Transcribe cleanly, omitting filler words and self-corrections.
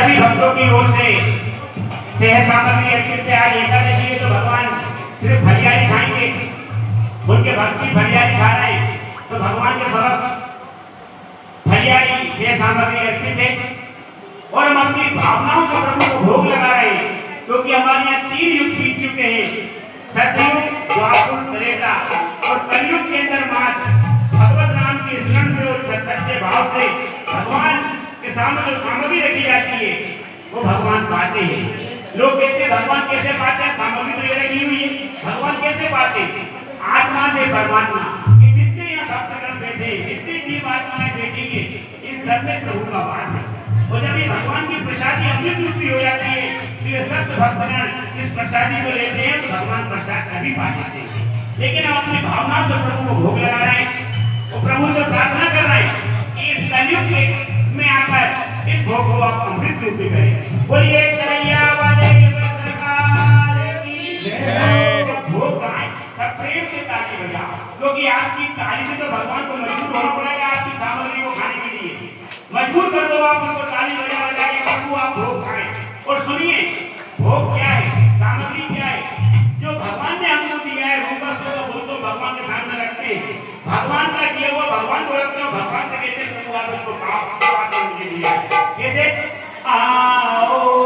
सभी भक्तों की ओर से सेह सामग्री अर्पित है। आज एकादशी है तो भगवान सिर्फ फलियारी खाएंगे, उनके भक्ति फलियारी खा रहे हैं, तो भगवान के समक्ष फलियारी सेह सामग्री अर्पित है और हम अपनी भावनाओं से प्रभु को भोग लगा रहे हैं, क्योंकि हमारे यहाँ 3 युग बीत चुके हैं, सतयुग, द्वापर, त्रेता और कलयुग के अंदर मात्र भगवत नाम के स्मरण से और सच्चे भाव से भगवान के सामने जो सामग्री रखी जाती है वो भगवान पाते हैं। लोग कहते हैं भगवान कैसे पाते हैं, सामग्री तो ये रखी हुई है, भगवान कैसे पाते हैं? आत्मा से परमात्मा। ये जितने यहाँ भक्तगण बैठे, जितने जीव आत्माएं बैठेंगे, इन सब में प्रभु का वास है। और जब ये भगवान की प्रसादी अमृत रूपी हो जाती है तो ये सब भक्तगण इस प्रसादी को लेते हैं तो भगवान प्रसाद कभी पा लेते हैं। लेकिन हम अपनी भावना से प्रभु को भोग लगा रहे हैं और प्रभु से प्रार्थना कर रहे हैं कि इस कलयुग में आकर इस भोग को आप अमृत रूपी करें। बोलिए कन्हैया वाले सरकार की जय। जब भोग आए सब प्रेम से ताली बजाओ, क्योंकि आपकी ताली से तो भगवान को मजबूर होना पड़ेगा आपकी सामग्री को खाने के लिए। मजबूर कर दो आप उनको ताली बजा बजा के, प्रभु आप भोग खाएं। और सुनिए भोग क्या है, सामग्री क्या है, जो भगवान ने हमको दिया है रूपस को, वो तो भगवान के सामने रखते हैं, भगवान का दिया वो भगवान को रखते हो, भगवान से कहते हैं प्रभु आप इसको खाओ, मुझे दिया कैसे आओ